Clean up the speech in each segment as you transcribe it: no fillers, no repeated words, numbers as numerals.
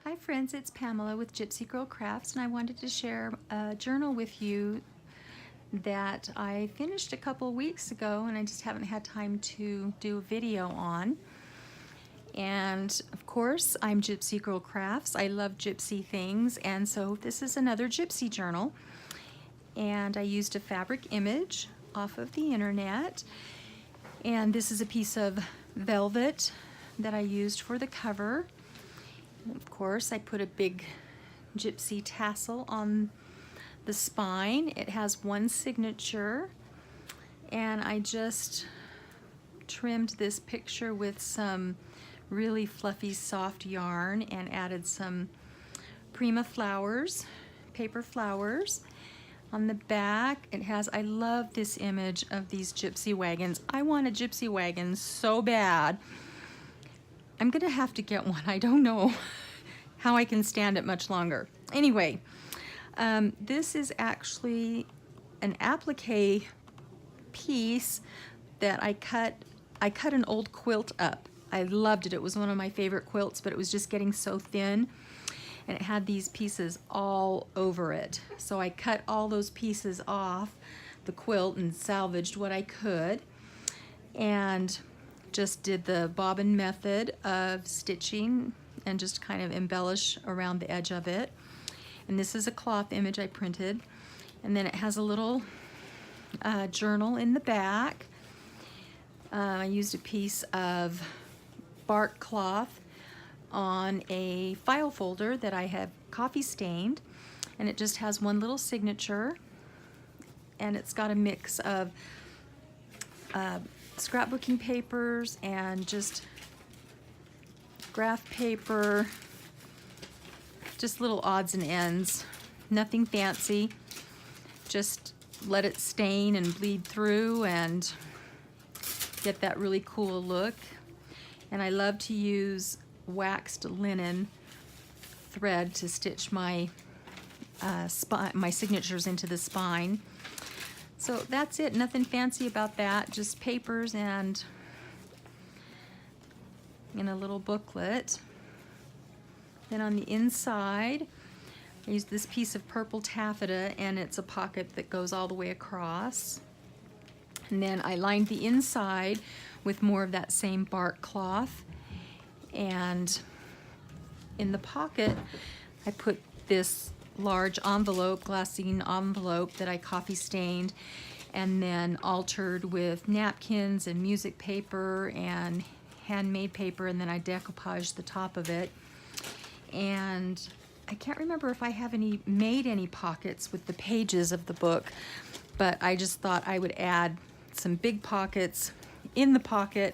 Hi friends, it's Pamela with Gypsy Girl Crafts, and I wanted to share a journal with you that I finished a couple weeks ago and I just haven't had time to do a video on. And of course, I'm Gypsy Girl Crafts. I love gypsy things, and so this is another gypsy journal. And I used a fabric image off of the internet, and this is a piece of velvet that I used for the cover. Of course, I put a big gypsy tassel on the spine. It has one signature, and I just trimmed this picture with some really fluffy soft yarn and added some Prima flowers, paper flowers. On the back it has, I love this image of these gypsy wagons. I want a gypsy wagon so bad. I'm gonna have to get one. I don't know how I can stand it much longer. Anyway, this is actually an applique piece that I cut an old quilt up. I loved it. It was one of my favorite quilts, but it was just getting so thin, and it had these pieces all over it. So I cut all those pieces off the quilt and salvaged what I could, and just did the bobbin method of stitching and just kind of embellish around the edge of it. And this is a cloth image I printed, and then it has a little journal in the back. I used a piece of bark cloth on a file folder that I have coffee stained, and it just has one little signature, and it's got a mix of scrapbooking papers and just graph paper, just little odds and ends, nothing fancy. Just let it stain and bleed through and get that really cool look. And I love to use waxed linen thread to stitch my my signatures into the spine. So that's it, nothing fancy about that, just papers and in a little booklet. Then on the inside, I used this piece of purple taffeta, and it's a pocket that goes all the way across. And then I lined the inside with more of that same bark cloth, and in the pocket I put this large envelope, glassine envelope that I coffee stained and then altered with napkins and music paper and handmade paper, and then I decoupaged the top of it. And I can't remember if I have made any pockets with the pages of the book, but I just thought I would add some big pockets in the pocket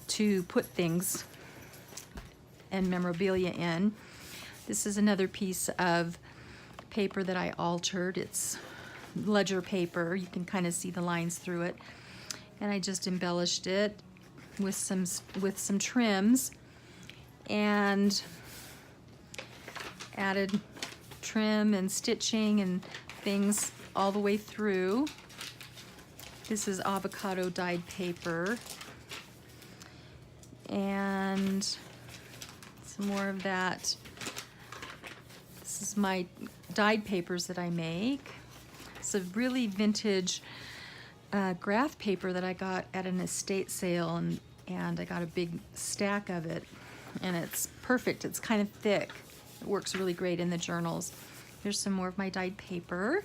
to put things and memorabilia in. This is another piece of paper that I altered. It's ledger paper. You can kind of see the lines through it. And I just embellished it with some trims and added trim and stitching and things all the way through. This is avocado dyed paper, and some more of that. This is my dyed papers that I make. It's a really vintage graph paper that I got at an estate sale, and I got a big stack of it, and it's perfect. It's kind of thick. It works really great in the journals. Here's some more of my dyed paper.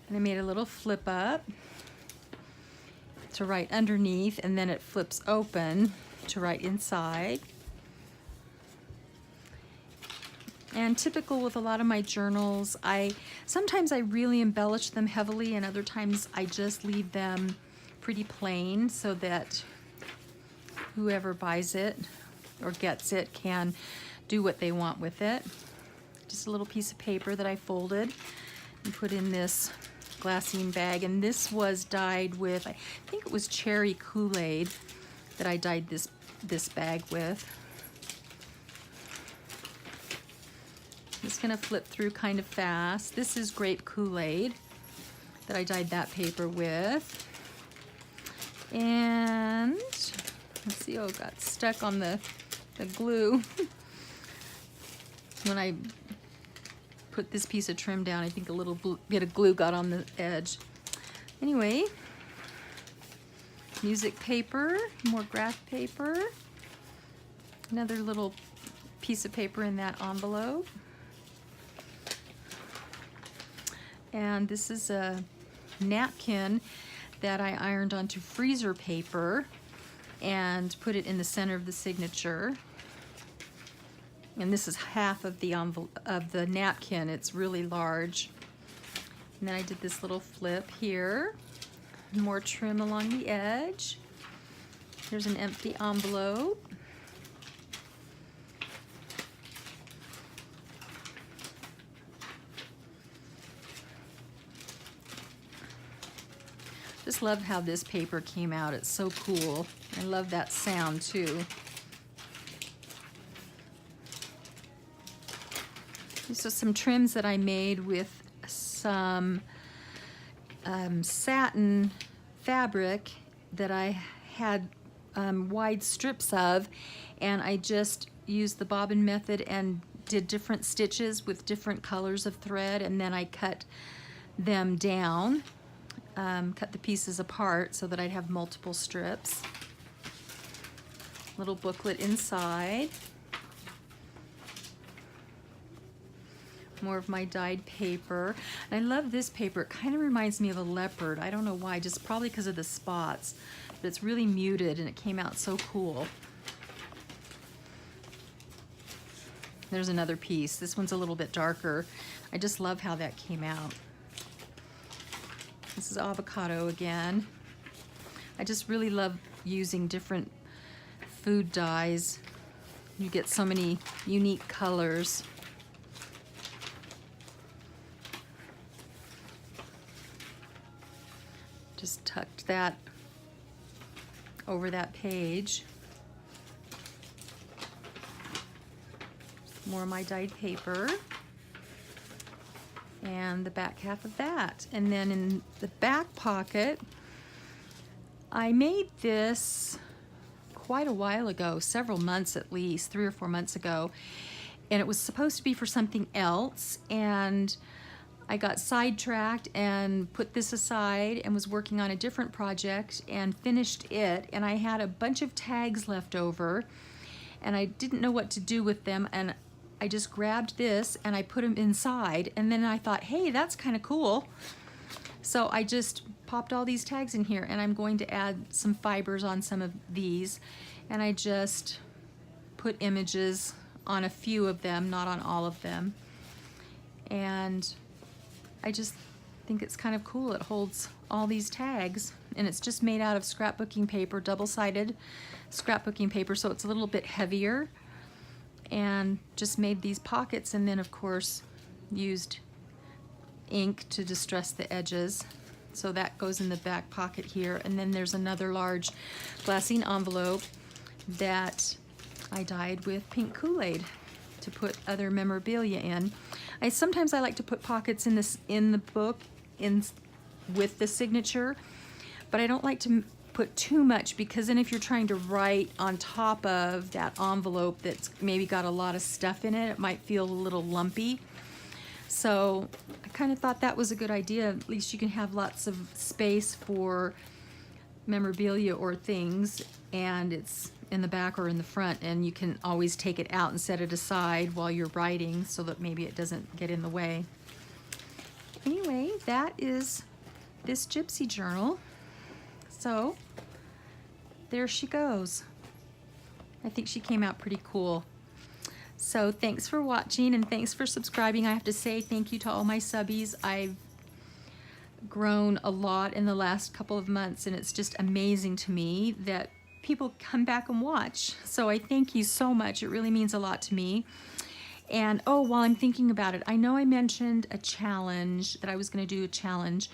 And I made a little flip up to write underneath, and then it flips open to write inside. And typical with a lot of my journals, sometimes I really embellish them heavily, and other times I just leave them pretty plain so that whoever buys it or gets it can do what they want with it. Just a little piece of paper that I folded and put in this glassine bag, and this was dyed with, I think it was cherry Kool-Aid that I dyed this bag with. I'm just gonna flip through kind of fast. This is grape Kool-Aid that I dyed that paper with. And let's see, oh, it got stuck on the the glue. When I put this piece of trim down, I think a little bit of glue got on the edge. Anyway, music paper, more graph paper, another little piece of paper in that envelope. And this is a napkin that I ironed onto freezer paper and put it in the center of the signature. And this is half of the envelope of the napkin. It's really large. And then I did this little flip here. More trim along the edge. Here's an empty envelope. Just love how this paper came out. It's so cool. I love that sound too. These are some trims that I made with some satin fabric that I had wide strips of, and I just used the bobbin method and did different stitches with different colors of thread, and then I cut them down, cut the pieces apart so that I'd have multiple strips. Little booklet inside. More of my dyed paper. And I love this paper. It kind of reminds me of a leopard. I don't know why, just probably because of the spots. But it's really muted and it came out so cool. There's another piece. This one's a little bit darker. I just love how that came out. This is avocado again. I just really love using different food dyes. You get so many unique colors. Just tucked that over that page. More of my dyed paper. And the back half of that. And then in the back pocket, I made this quite a while ago, several months at least, 3 or 4 months ago. And it was supposed to be for something else. And I got sidetracked and put this aside and was working on a different project and finished it. And I had a bunch of tags left over and I didn't know what to do with them. And I just grabbed this and I put them inside. And then I thought, hey, that's kind of cool. So I just popped all these tags in here and I'm going to add some fibers on some of these. And I just put images on a few of them, not on all of them. And I just think it's kind of cool. It holds all these tags and it's just made out of scrapbooking paper, double-sided scrapbooking paper, so it's a little bit heavier. And just made these pockets and then of course used ink to distress the edges. So that goes in the back pocket here. And then there's another large glassine envelope that I dyed with pink Kool-Aid to put other memorabilia in. Sometimes I like to put pockets in the book with the signature, but I don't like to put too much because then if you're trying to write on top of that envelope that's maybe got a lot of stuff in it, it might feel a little lumpy. So I kind of thought that was a good idea. At least you can have lots of space for memorabilia or things, and it's in the back or in the front, and you can always take it out and set it aside while you're writing so that maybe it doesn't get in the way. Anyway, that is this Gypsy journal. So there she goes. I think she came out pretty cool. So thanks for watching and thanks for subscribing. I have to say thank you to all my subbies. I've grown a lot in the last couple of months and it's just amazing to me that people come back and watch. So I thank you so much. It really means a lot to me. And oh, while I'm thinking about it, I know I mentioned a challenge, that I was going to do a challenge,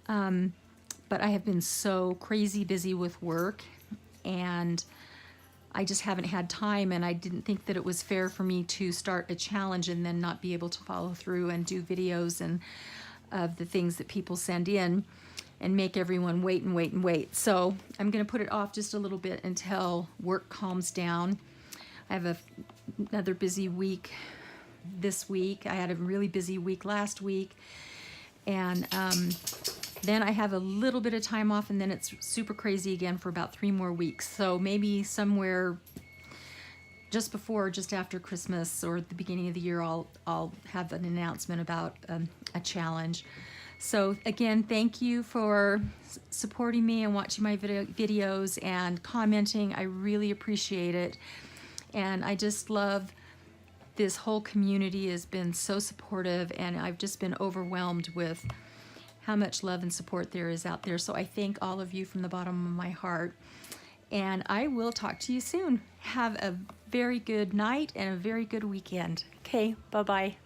but I have been so crazy busy with work and I just haven't had time, and I didn't think that it was fair for me to start a challenge and then not be able to follow through and do videos and of the things that people send in and make everyone wait and wait and wait. So I'm going to put it off just a little bit until work calms down. I have another busy week this week. I had a really busy week last week, and then I have a little bit of time off, and then it's super crazy again for about 3 more weeks. So maybe somewhere just before or just after Christmas or the beginning of the year, I'll have an announcement about a challenge. So again, thank you for supporting me and watching my videos and commenting. I really appreciate it. And I just love this whole community has been so supportive, and I've just been overwhelmed with how much love and support there is out there. So I thank all of you from the bottom of my heart. And I will talk to you soon. Have a very good night and a very good weekend. Okay, bye-bye.